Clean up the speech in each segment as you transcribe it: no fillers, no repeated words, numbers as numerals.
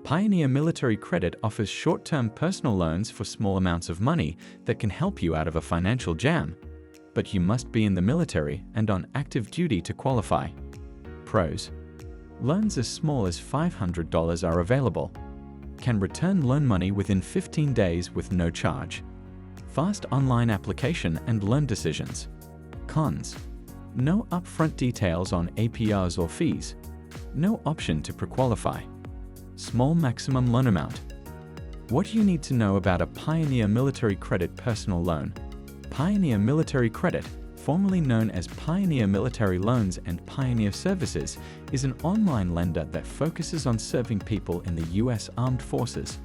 Pioneer Military Credit offers short-term personal loans for small amounts of money that can help you out of a financial jam. But you must be in the military and on active duty to qualify. Pros: loans as small as $500 are available. Can return loan money within 15 days with no charge. Fast online application and loan decisions. Cons: no upfront details on APRs or fees. No option to pre-qualify. Small maximum loan amount. What do you need to know about a Pioneer Military Credit personal loan? Pioneer Military Credit, formerly known as Pioneer Military Loans and Pioneer Services, is an online lender that focuses on serving people in the U.S. Armed Forces.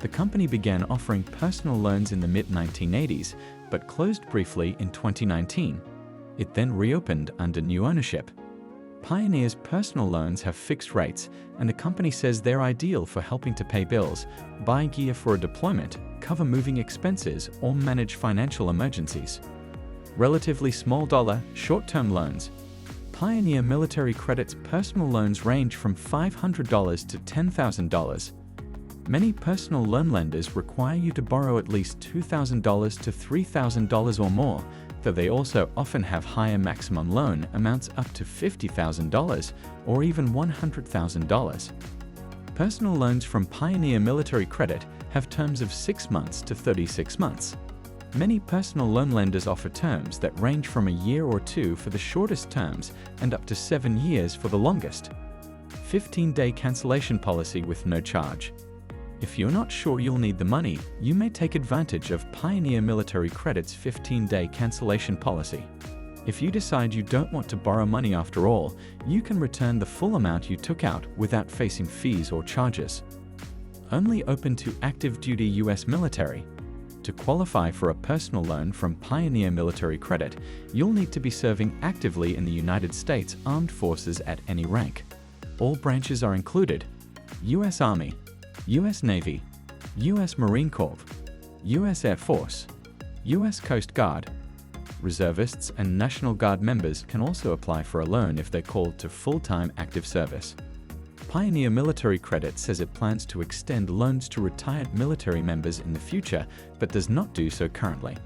The company began offering personal loans in the mid-1980s, but closed briefly in 2019. It then reopened under new ownership. Pioneer's personal loans have fixed rates, and the company says they're ideal for helping to pay bills, buy gear for a deployment, cover moving expenses, or manage financial emergencies. Relatively small dollar, short-term loans. Pioneer Military Credit's personal loans range from $500 to $10,000. Many personal loan lenders require you to borrow at least $2,000 to $3,000 or more, though they also often have higher maximum loan amounts up to $50,000 or even $100,000. Personal loans from Pioneer Military Credit have terms of 6 months to 36 months. Many personal loan lenders offer terms that range from a year or two for the shortest terms and up to 7 years for the longest. 15-day cancellation policy with no charge. If you're not sure you'll need the money, you may take advantage of Pioneer Military Credit's 15-day cancellation policy. If you decide you don't want to borrow money after all, you can return the full amount you took out without facing fees or charges. Only open to active duty U.S. military. To qualify for a personal loan from Pioneer Military Credit, you'll need to be serving actively in the United States Armed Forces at any rank. All branches are included: U.S. Army, U.S. Navy, U.S. Marine Corps, U.S. Air Force, U.S. Coast Guard. Reservists and National Guard members can also apply for a loan if they're called to full-time active service. Pioneer Military Credit says it plans to extend loans to retired military members in the future, but does not do so currently.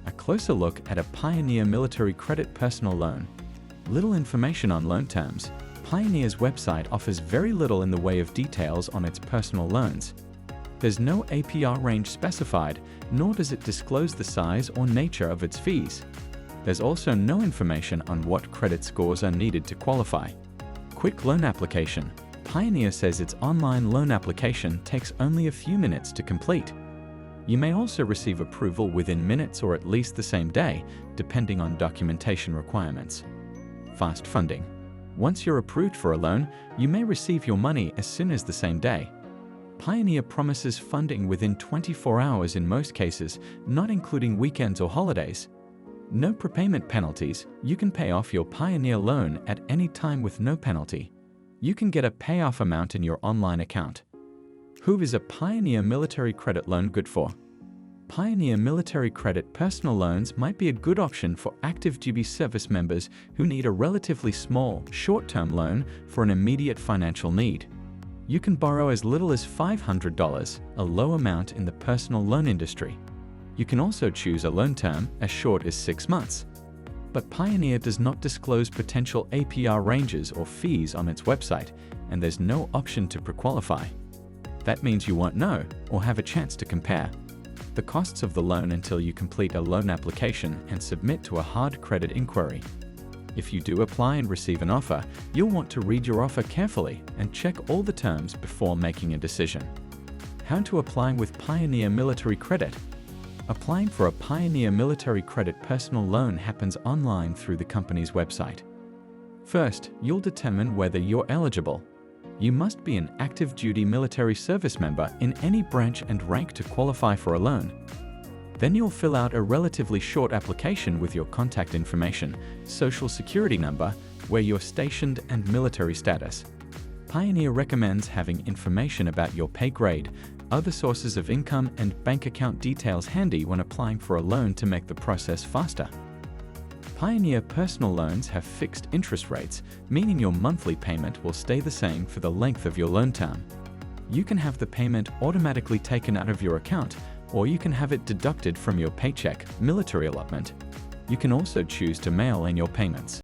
A closer look at a Pioneer Military Credit personal loan. Little information on loan terms. Pioneer's website offers very little in the way of details on its personal loans. There's no APR range specified, nor does it disclose the size or nature of its fees. There's also no information on what credit scores are needed to qualify. Quick loan application. Pioneer says its online loan application takes only a few minutes to complete. You may also receive approval within minutes or at least the same day, depending on documentation requirements. Fast funding. Once you're approved for a loan, you may receive your money as soon as the same day. Pioneer promises funding within 24 hours in most cases, not including weekends or holidays. No prepayment penalties. You can pay off your Pioneer loan at any time with no penalty. You can get a payoff amount in your online account. Who is a Pioneer Military Credit loan good for? Pioneer Military Credit personal loans might be a good option for active duty service members who need a relatively small, short-term loan for an immediate financial need. You can borrow as little as $500, a low amount in the personal loan industry. You can also choose a loan term as short as 6 months. But Pioneer does not disclose potential APR ranges or fees on its website, and there's no option to pre-qualify. That means you won't know or have a chance to compare the costs of the loan until you complete a loan application and submit to a hard credit inquiry. If you do apply and receive an offer, you'll want to read your offer carefully and check all the terms before making a decision. How to apply with Pioneer Military Credit. Applying for a Pioneer Military Credit personal loan happens online through the company's website. First, you'll determine whether you're eligible. You must be an active duty military service member in any branch and rank to qualify for a loan. Then you'll fill out a relatively short application with your contact information, social security number, where you're stationed, and military status. Pioneer recommends having information about your pay grade, other sources of income, and bank account details handy when applying for a loan to make the process faster. Pioneer personal loans have fixed interest rates, meaning your monthly payment will stay the same for the length of your loan term. You can have the payment automatically taken out of your account, or you can have it deducted from your paycheck, military allotment. You can also choose to mail in your payments.